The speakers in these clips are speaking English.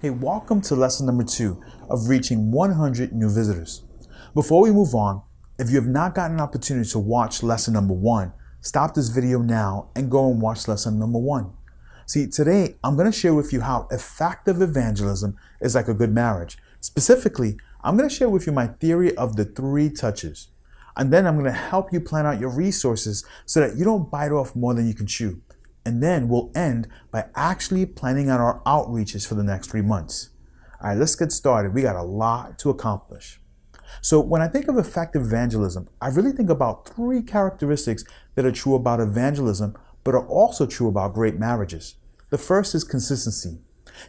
Hey, welcome to lesson number 2 of reaching 100 new visitors. Before we move on, if you have not gotten an opportunity to watch lesson number 1, stop this video now and go and watch lesson number 1. See, today I'm going to share with you how effective evangelism is like a good marriage. Specifically, I'm going to share with you my theory of the 3 touches. And then I'm going to help you plan out your resources so that you don't bite off more than you can chew. And then we'll end by actually planning out our outreaches for the next 3 months. All right, let's get started. We got a lot to accomplish. So when I think of effective evangelism, I really think about 3 characteristics that are true about evangelism, but are also true about great marriages. The first is consistency.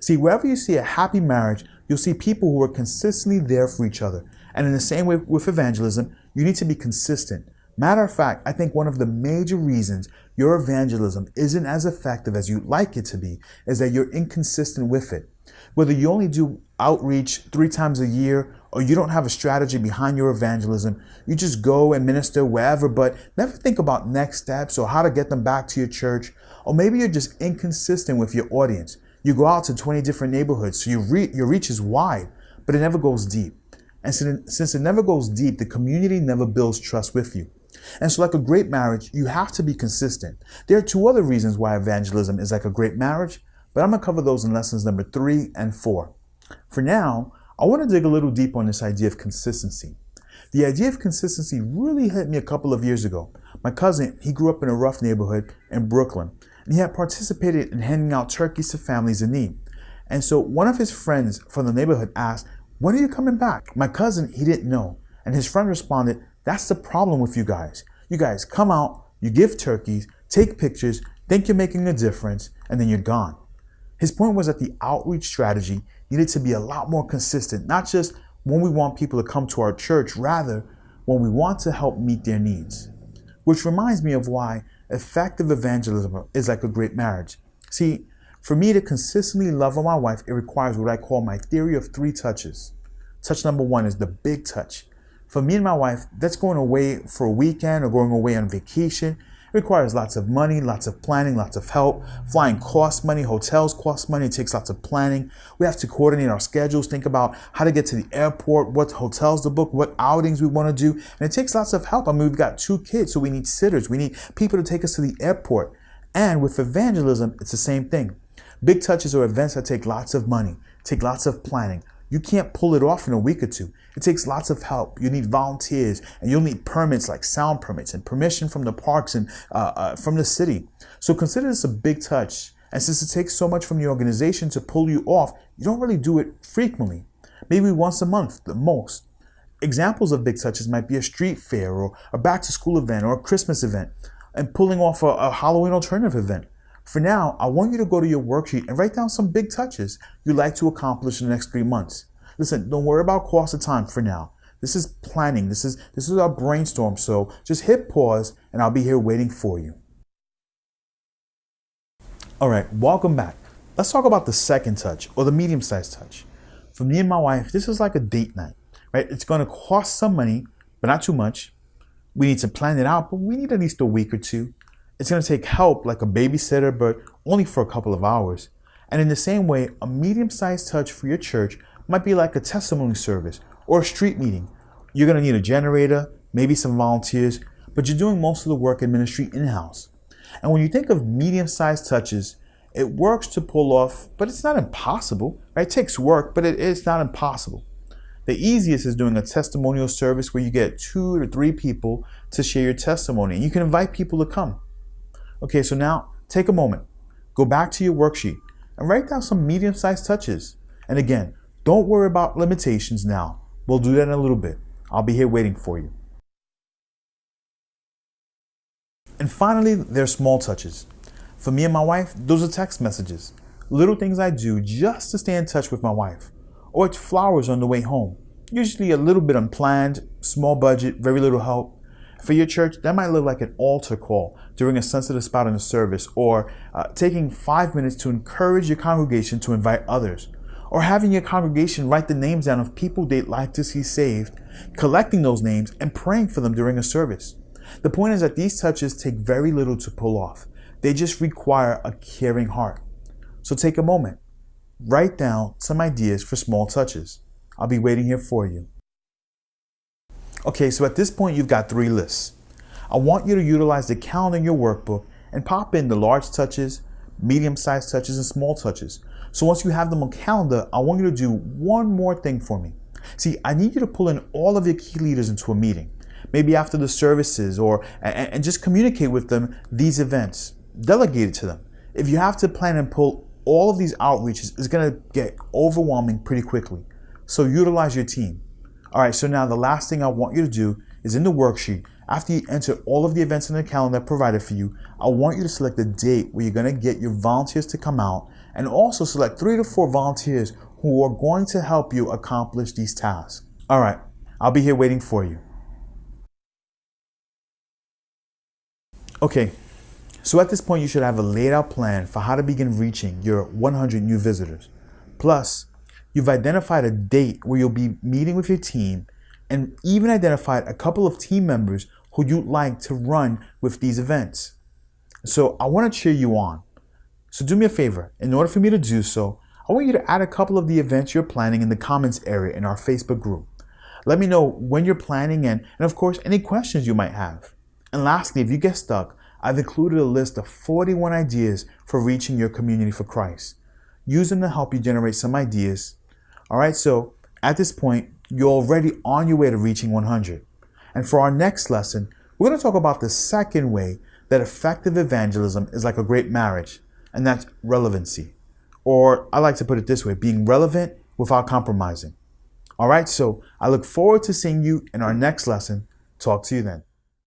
See, wherever you see a happy marriage, you'll see people who are consistently there for each other. And in the same way with evangelism, you need to be consistent. Matter of fact, I think one of the major reasons your evangelism isn't as effective as you'd like it to be is that you're inconsistent with it. Whether you only do outreach 3 times a year or you don't have a strategy behind your evangelism, you just go and minister wherever, but never think about next steps or how to get them back to your church. Or maybe you're just inconsistent with your audience. You go out to 20 different neighborhoods, so your reach is wide, but it never goes deep. And since it never goes deep, the community never builds trust with you. And so like a great marriage, you have to be consistent. There are 2 other reasons why evangelism is like a great marriage, but I'm going to cover those in lessons number 3 and 4. For now, I want to dig a little deeper on this idea of consistency. The idea of consistency really hit me a couple of years ago. My cousin, he grew up in a rough neighborhood in Brooklyn, and he had participated in handing out turkeys to families in need. And so one of his friends from the neighborhood asked, "When are you coming back?" My cousin, he didn't know. And his friend responded, "That's the problem with you guys. You guys come out, you give turkeys, take pictures, think you're making a difference, and then you're gone." His point was that the outreach strategy needed to be a lot more consistent, not just when we want people to come to our church, rather when we want to help meet their needs. Which reminds me of why effective evangelism is like a great marriage. See, for me to consistently love on my wife, it requires what I call my theory of 3 touches. Touch number 1 is the big touch. For me and my wife, that's going away for a weekend or going away on vacation. It requires lots of money, lots of planning, lots of help. Flying costs money, hotels cost money, it takes lots of planning. We have to coordinate our schedules, think about how to get to the airport, what hotels to book, what outings we want to do. And it takes lots of help. I mean, we've got 2 kids, so we need sitters. We need people to take us to the airport. And with evangelism, it's the same thing. Big touches are events that take lots of money, take lots of planning. You can't pull it off in a week or 2. It takes lots of help. You need volunteers, and you'll need permits like sound permits and permission from the parks and from the city. So consider this a big touch. And since it takes so much from the organization to pull you off, you don't really do it frequently. Maybe once a month, the most. Examples of big touches might be a street fair or a back to school event or a Christmas event, and pulling off a Halloween alternative event. For now, I want you to go to your worksheet and write down some big touches you'd like to accomplish in the next 3 months. Listen, don't worry about cost of time for now. This is planning. This is our brainstorm. So just hit pause and I'll be here waiting for you. All right, welcome back. Let's talk about the second touch, or the medium-sized touch. For me and my wife, this is like a date night, right? It's going to cost some money, but not too much. We need to plan it out, but we need at least a week or 2. It's going to take help like a babysitter, but only for a couple of hours. And in the same way, a medium-sized touch for your church might be like a testimony service or a street meeting. You're going to need a generator, maybe some volunteers, but you're doing most of the work in ministry in-house. And when you think of medium-sized touches, it works to pull off, but it's not impossible, right? It takes work, but it's not impossible. The easiest is doing a testimonial service where you get 2 to 3 people to share your testimony, and you can invite people to come. Okay, so now take a moment, go back to your worksheet and write down some medium-sized touches. And again, don't worry about limitations now. We'll do that in a little bit. I'll be here waiting for you. And finally, there's small touches. For me and my wife, those are text messages. Little things I do just to stay in touch with my wife. Or it's flowers on the way home. Usually a little bit unplanned, small budget, very little help. For your church, that might look like an altar call during a sensitive spot in the service, or taking 5 minutes to encourage your congregation to invite others, or having your congregation write the names down of people they'd like to see saved, collecting those names and praying for them during a service. The point is that these touches take very little to pull off. They just require a caring heart. So take a moment, write down some ideas for small touches. I'll be waiting here for you. Okay, so at this point, you've got 3 lists. I want you to utilize the calendar in your workbook and pop in the large touches, medium-sized touches, and small touches. So once you have them on calendar, I want you to do one more thing for me. See, I need you to pull in all of your key leaders into a meeting, maybe after the services, and just communicate with them these events. Delegate it to them. If you have to plan and pull all of these outreaches, it's going to get overwhelming pretty quickly. So utilize your team. All right, so now the last thing I want you to do is in the worksheet, after you enter all of the events in the calendar provided for you, I want you to select the date where you're going to get your volunteers to come out, and also select 3 to 4 volunteers who are going to help you accomplish these tasks. All right, I'll be here waiting for you. Okay, so at this point, you should have a laid out plan for how to begin reaching your 100 new visitors. Plus, you've identified a date where you'll be meeting with your team, and even identified a couple of team members who you'd like to run with these events. So I want to cheer you on. So do me a favor. In order for me to do so, I want you to add a couple of the events you're planning in the comments area in our Facebook group. Let me know when you're planning and of course, any questions you might have. And lastly, if you get stuck, I've included a list of 41 ideas for reaching your community for Christ. Use them to help you generate some ideas. All right, so at this point, you're already on your way to reaching 100. And for our next lesson, we're going to talk about the second way that effective evangelism is like a great marriage, and that's relevancy. Or I like to put it this way, being relevant without compromising. All right, so I look forward to seeing you in our next lesson. Talk to you then.